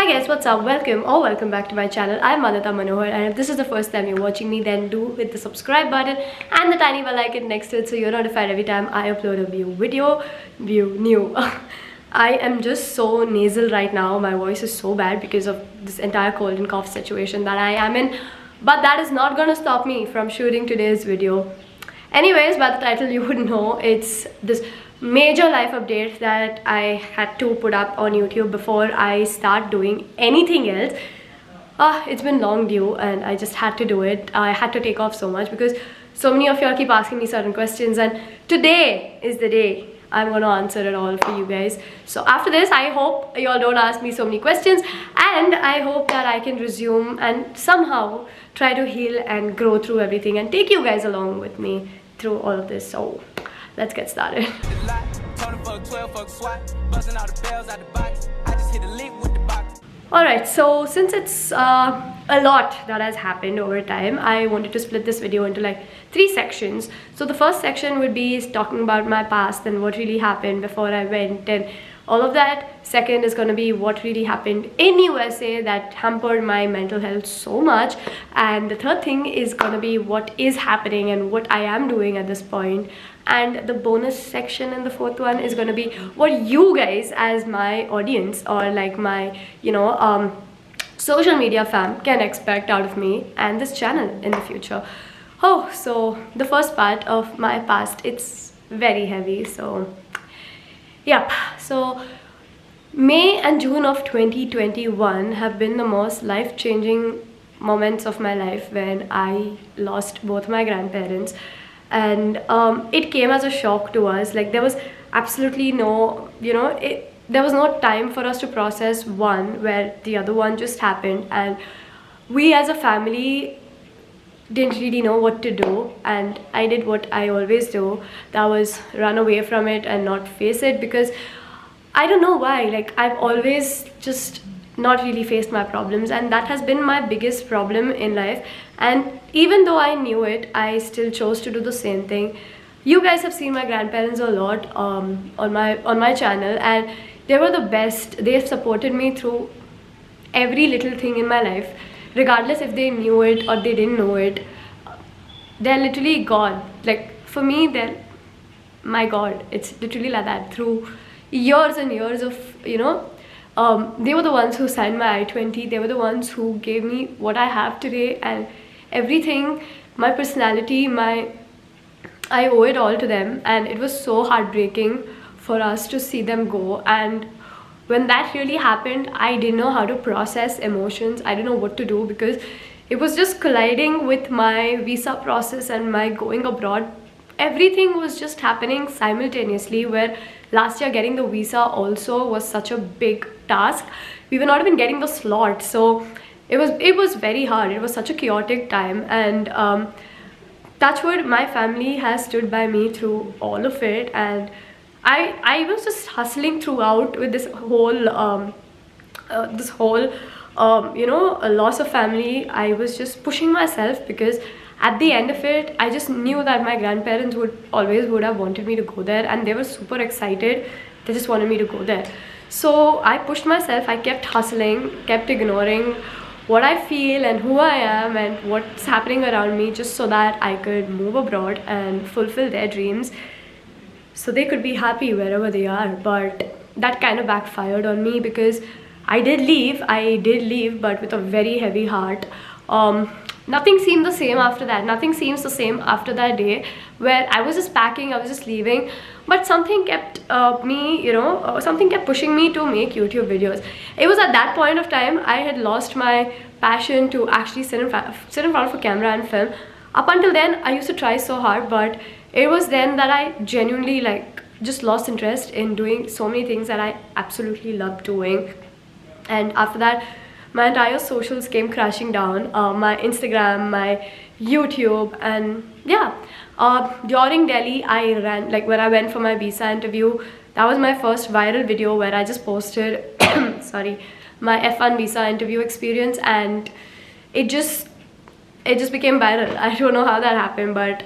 guys, what's up? Welcome back to my channel. I'm Vandita Manohar, and if this is the first time you're watching me, then do hit the subscribe button and the tiny bell icon next to it so you're notified every time I upload a new. I am just so nasal right now. My voice is so bad because of this entire cold and cough situation that I am in, but that is not gonna stop me from shooting today's video. Anyways, by the title you would know it's this major life update that I had to put up on YouTube before I start doing anything else. It's been long due and I just had to do it. I had to take off so much because so many of y'all keep asking me certain questions, and today is the day I'm gonna answer it all for you guys. So after this, I hope y'all don't ask me so many questions, and I hope that I can resume and somehow try to heal and grow through everything and take you guys along with me through all of this. So let's get started. Alright, so since it's a lot that has happened over time, I wanted to split this video into like 3 sections. So the first section would be talking about my past and what really happened before I went and all of that. Second is going to be what really happened in USA that hampered my mental health so much. And the third thing is going to be what is happening and what I am doing at this point. And the bonus section in the fourth one is going to be what you guys as my audience or like my, social media fam can expect out of me and this channel in the future. Oh, so the first part of my past, it's very heavy. So yep, so May and June of 2021 have been the most life-changing moments of my life when I lost both my grandparents. And it came as a shock to us. Like there was absolutely no, there was no time for us to process one where the other one just happened, and we as a family didn't really know what to do. And I did what I always do, that was run away from it and not face it, because I don't know why, like I've always just not really faced my problems, and that has been my biggest problem in life. And even though I knew it, I still chose to do the same thing. You guys have seen my grandparents a lot on my channel, and they were the best. They have supported me through every little thing in my life, regardless if they knew it or they didn't know it. They're literally God. Like for me, they're my God. It's literally like that. Through years and years of they were the ones who signed my I-20. They were the ones who gave me what I have today and everything, my personality, I owe it all to them. And it was so heartbreaking for us to see them go. And when that really happened, I didn't know how to process emotions. I didn't know what to do because it was just colliding with my visa process and my going abroad. Everything was just happening simultaneously, where last year getting the visa also was such a big task. We were not even getting the slot, so it was very hard. It was such a chaotic time, and touchwood, my family has stood by me through all of it. And I was just hustling throughout with this whole a loss of family. I was just pushing myself because at the end of it, I just knew that my grandparents would have wanted me to go there, and they were super excited. They just wanted me to go there. So I pushed myself. I kept hustling, kept ignoring what I feel and who I am and what's happening around me, just so that I could move abroad and fulfill their dreams so they could be happy wherever they are. But that kind of backfired on me because I did leave, but with a very heavy heart. Nothing seemed the same after that. Nothing seems the same after that day where I was just packing, I was just leaving. But something kept something kept pushing me to make YouTube videos. It was at that point of time I had lost my passion to actually sit in front of a camera and film. Up until then, I used to try so hard, but it was then that I genuinely just lost interest in doing so many things that I absolutely loved doing. And after that, my entire socials came crashing down. My Instagram, my YouTube, and yeah. During Delhi, I ran, when I went for my visa interview, that was my first viral video where I just posted sorry, my F1 visa interview experience, and it just became viral. I don't know how that happened, but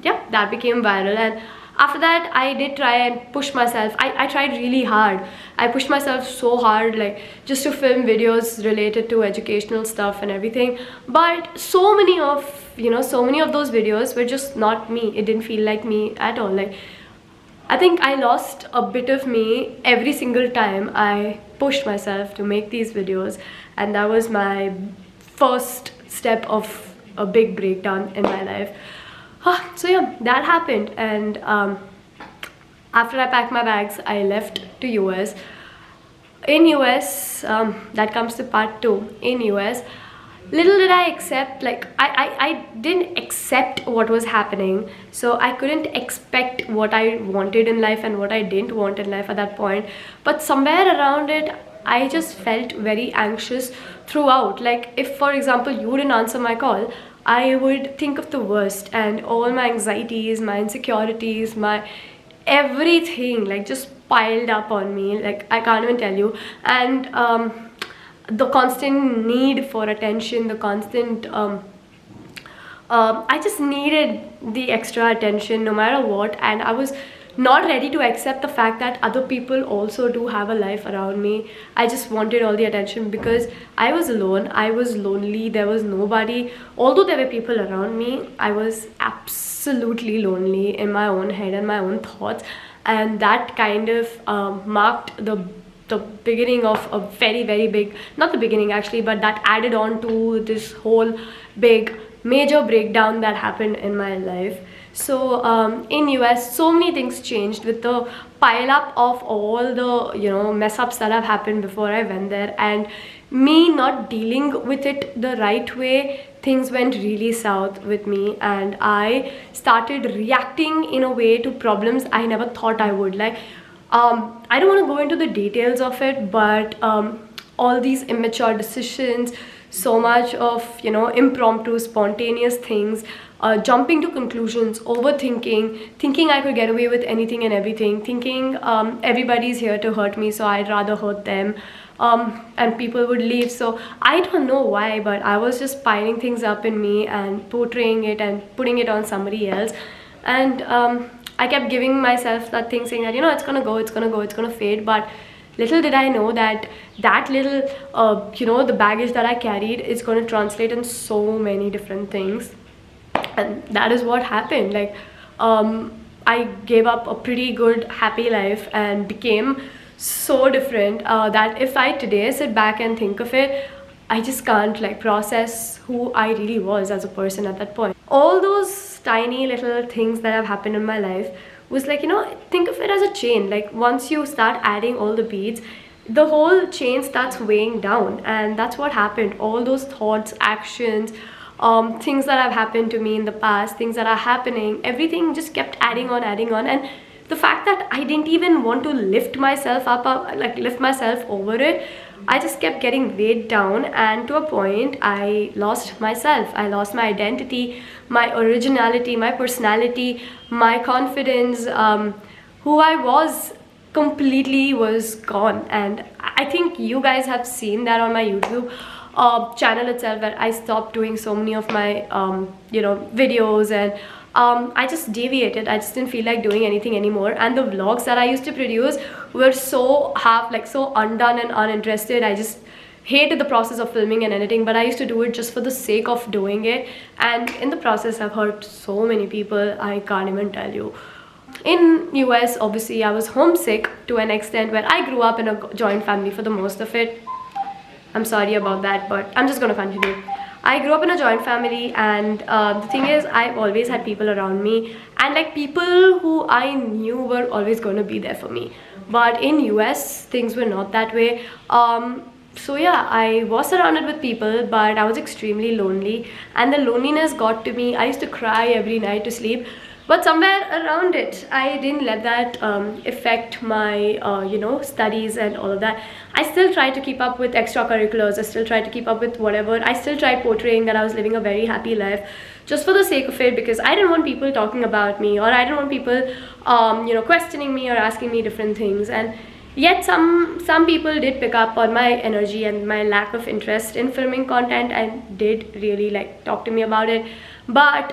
yeah, that became viral. And After that, I did try and push myself. I tried really hard. I pushed myself so hard, like just to film videos related to educational stuff and everything. But so many of, so many of those videos were just not me. It didn't feel like me at all. Like, I think I lost a bit of me every single time I pushed myself to make these videos, and that was my first step of a big breakdown in my life. So yeah, that happened, and after I packed my bags, I left to US. In US, that comes to part 2. In US, little did I accept, like I didn't accept what was happening, so I couldn't expect what I wanted in life and what I didn't want in life at that point. But somewhere around it, I just felt very anxious throughout. Like, if for example you didn't answer my call, I would think of the worst, and all my anxieties, my insecurities, my everything, like, just piled up on me. Like, I can't even tell you. And the constant need for attention, the constant I just needed the extra attention no matter what, and I was not ready to accept the fact that other people also do have a life around me. I just wanted all the attention because I was alone, I was lonely, there was nobody. Although there were people around me, I was absolutely lonely in my own head and my own thoughts, and that kind of marked the beginning of a very, very big, not the beginning actually, but that added on to this whole big major breakdown that happened in my life. So in US, so many things changed with the pile up of all the mess ups that have happened before I went there, and me not dealing with it the right way. Things went really south with me, and I started reacting in a way to problems I never thought I would. Like, I don't want to go into the details of it, but all these immature decisions, so much of impromptu, spontaneous things, jumping to conclusions, overthinking, thinking I could get away with anything and everything, thinking everybody's here to hurt me, so I'd rather hurt them, and people would leave. So I don't know why, but I was just piling things up in me and portraying it and putting it on somebody else. And I kept giving myself that thing, saying that it's gonna go, it's gonna go, it's gonna fade. But little did I know that that little the baggage that I carried is going to translate in so many different things. And that is what happened. Like, I gave up a pretty good happy life and became so different that if I today sit back and think of it, I just can't like process who I really was as a person at that point. All those tiny little things that have happened in my life was like, think of it as a chain. Like, once you start adding all the beads, the whole chain starts weighing down, and that's what happened. All those thoughts, actions, things that have happened to me in the past, things that are happening, everything just kept adding on, and the fact that I didn't even want to lift myself up, like lift myself over it, I just kept getting weighed down, and to a point I lost myself. I lost my identity, my originality, my personality, my confidence. Who I was completely was gone. And I think you guys have seen that on my YouTube channel itself, where I stopped doing so many of my videos, and I just deviated. I just didn't feel like doing anything anymore, and the vlogs that I used to produce were so so undone and uninterested. I just hated the process of filming and editing, but I used to do it just for the sake of doing it, and in the process I've hurt so many people, I can't even tell you. In US, obviously I was homesick to an extent where I grew up in a joint family for the most of it. I'm sorry about that, but I'm just gonna continue. I grew up in a joint family, and the thing is, I've always had people around me, and like people who I knew were always going to be there for me. But in US, things were not that way. So yeah, I was surrounded with people, but I was extremely lonely, and the loneliness got to me. I used to cry every night to sleep. But somewhere around it, I didn't let that affect my studies and all of that. I still tried to keep up with extracurriculars. I still tried to keep up with whatever. I still tried portraying that I was living a very happy life just for the sake of it, because I didn't want people talking about me, or I didn't want people questioning me or asking me different things. And yet some people did pick up on my energy and my lack of interest in filming content, and did really like talk to me about it. But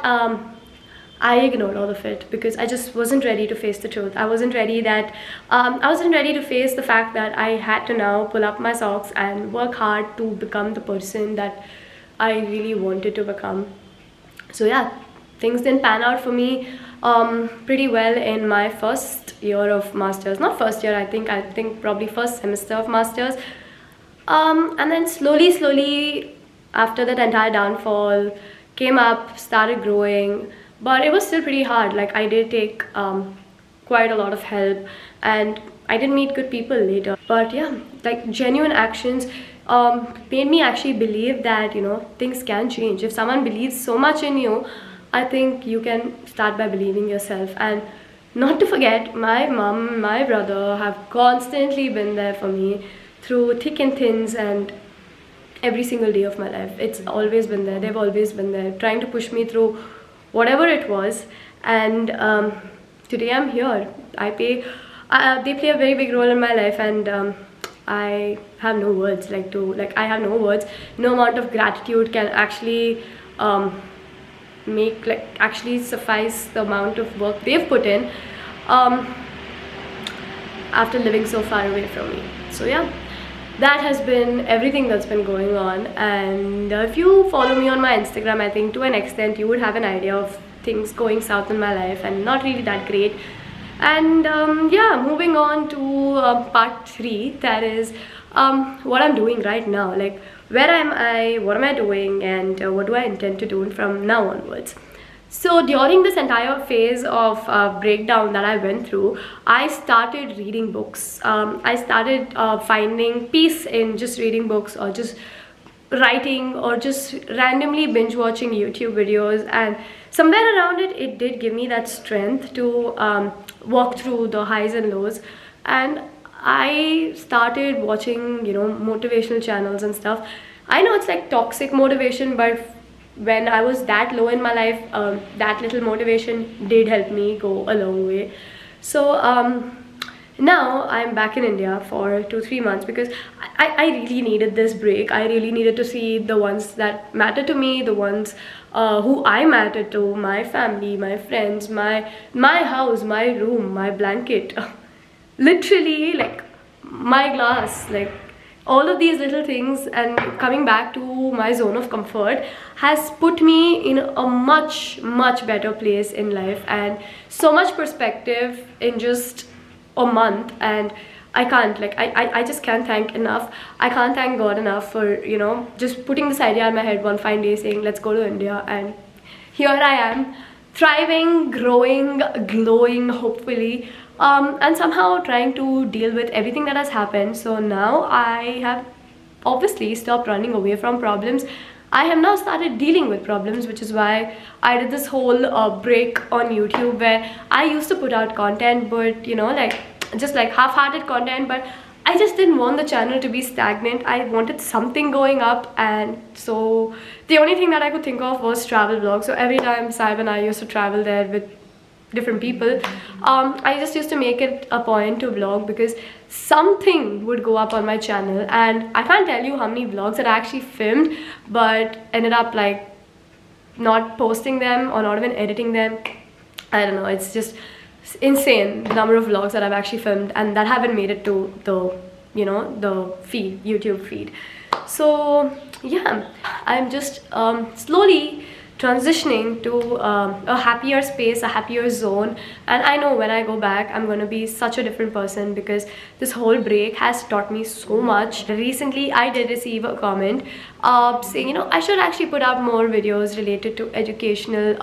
I ignored all of it because I just wasn't ready to face the truth. I wasn't ready to face the fact that I had to now pull up my socks and work hard to become the person that I really wanted to become. So yeah, things didn't pan out for me pretty well in my first year of masters. Not first year, I think probably first semester of masters. And then slowly after that entire downfall came up, started growing, but it was still pretty hard. Like, I did take quite a lot of help, and I did meet good people later. But yeah, like, genuine actions made me actually believe that, you know, things can change. If someone believes so much in you, I think you can start by believing yourself. And not to forget, my mom, my brother have constantly been there for me through thick and thins, and every single day of my life. It's always been there. They've always been there, trying to push me through whatever it was. And today I'm here. They play a very big role in my life, and I have no words. I have no words. No amount of gratitude can actually actually suffice the amount of work they've put in after living so far away from me. So yeah, that has been everything that's been going on. And if you follow me on my Instagram, I think to an extent you would have an idea of things going south in my life and not really that great. And yeah, moving on to part 3, that is what I'm doing right now. Like, where am I, what am I doing, and what do I intend to do from now onwards. So during this entire phase of breakdown that I went through, I started reading books. I started finding peace in just reading books, or just writing, or just randomly binge watching YouTube videos. And somewhere around it, it did give me that strength to walk through the highs and lows. And I started watching, you know, motivational channels and stuff. I know it's like toxic motivation, but when I was that low in my life, that little motivation did help me go a long way. So now I'm back in India for 2-3 months because I really needed this break. I really needed to see the ones that matter to me, the ones who I matter to, my family, my friends, my house, my room, my blanket, literally, like, my glass, like, all of these little things. And coming back to my zone of comfort has put me in a much better place in life, and so much perspective in just a month. And I can't, like, I just can't thank enough. I can't thank God enough for, you know, just putting this idea in my head one fine day, saying let's go to India. And here I am, thriving, growing, glowing, hopefully, and somehow trying to deal with everything that has happened. So now I have obviously stopped running away from problems. I have now started dealing with problems, which is why I did this whole break on YouTube, where I used to put out content, but, you know, like, just like half-hearted content. But I just didn't want the channel to be stagnant. I wanted something going up, and so the only thing that I could think of was travel vlogs. So every time Saib and I used to travel there with different people, I just used to make it a point to vlog, because something would go up on my channel. And I can't tell you how many vlogs that I actually filmed but ended up, like, not posting them or not even editing them. I don't know, it's just insane the number of vlogs that I've actually filmed and that haven't made it to the, you know, the feed, YouTube feed. So yeah, I'm just slowly transitioning to a happier space, a happier zone. And I know when I go back, I'm gonna be such a different person, because this whole break has taught me so much. Recently I did receive a comment saying, you know, I should actually put out more videos related to educational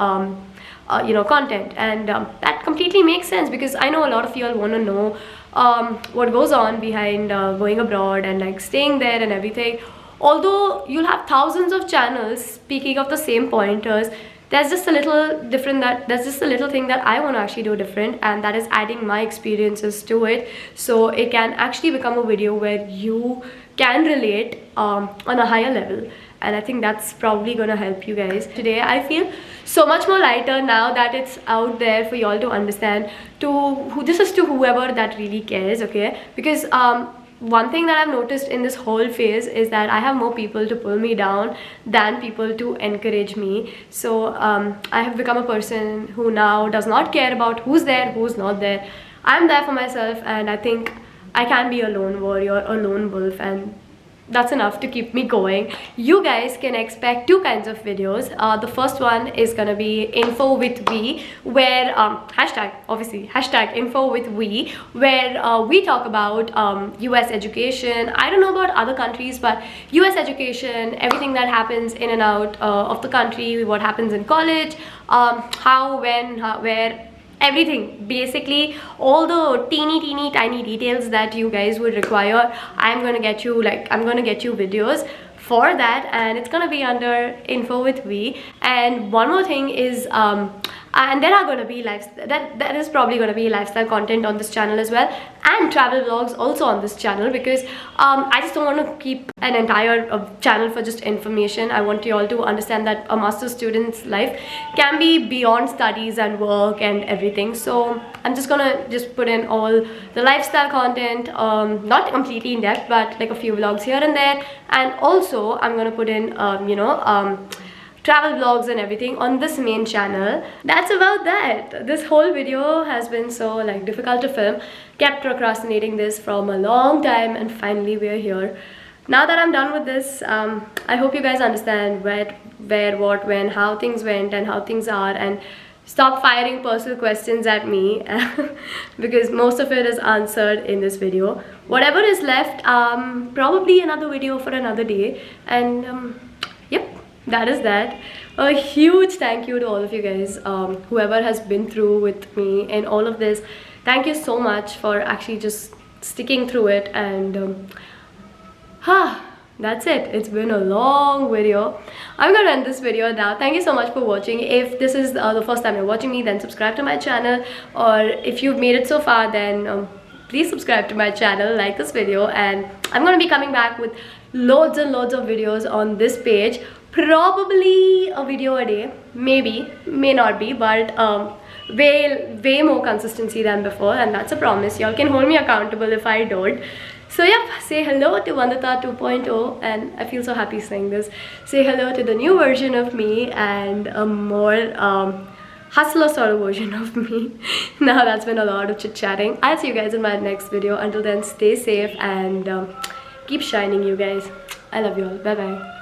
you know, content. And that completely makes sense, because I know a lot of you all want to know what goes on behind going abroad and, like, staying there and everything. Although you'll have thousands of channels speaking of the same pointers, there's just a little thing that I want to actually do different, and that is adding my experiences to it, so it can actually become a video where you can relate on a higher level. And I think that's probably gonna help you guys. Today I feel so much more lighter now that it's out there for y'all to understand. This is to whoever that really cares, okay? Because one thing that I've noticed in this whole phase is that I have more people to pull me down than people to encourage me. So I have become a person who now does not care about who's there, who's not there. I'm there for myself, and I think I can be a lone warrior, a lone wolf, and that's enough to keep me going. You guys can expect two kinds of videos. The first one is gonna be info with we, where hashtag, obviously hashtag info with we, where we talk about US education. I don't know about other countries, but US education, everything that happens in and out of the country, what happens in college, how, when, where, everything, basically all the teeny tiny details that you guys would require. I'm gonna get you videos for that, and it's gonna be under info with we. And one more thing is and there are going to be that is probably going to be lifestyle content on this channel as well, and travel vlogs also on this channel, because I just don't want to keep an entire channel for just information. I want you all to understand that a master's student's life can be beyond studies and work and everything. So I'm just gonna put in all the lifestyle content, not completely in depth, but like a few vlogs here and there. And also I'm gonna put in travel vlogs and everything on this main channel. That's about that. This whole video has been so like difficult to film. Kept procrastinating this from a long time, and finally we're here. Now that I'm done with this, I hope you guys understand where, what, when, how things went and how things are, and stop firing personal questions at me because most of it is answered in this video. Whatever is left, probably another video for another day. And yep, that is that. A huge thank you to all of you guys, whoever has been through with me in all of this. Thank you so much for actually just sticking through it. And that's it. It's been a long video. I'm gonna end this video now. Thank you so much for watching. If this is the first time you're watching me, then subscribe to my channel, or if you've made it so far, then please subscribe to my channel, like this video, and I'm gonna be coming back with loads and loads of videos on this page. Probably a video a day, maybe, may not be, but way more consistency than before, and that's a promise. Y'all can hold me accountable if I don't. So yep, say hello to Vandita 2.0, and I feel so happy saying this. Say hello to the new version of me, and a more hustler sort of version of me. Now that's been a lot of chit-chatting. I'll see you guys in my next video. Until then, stay safe and keep shining, you guys. I love you all. Bye bye.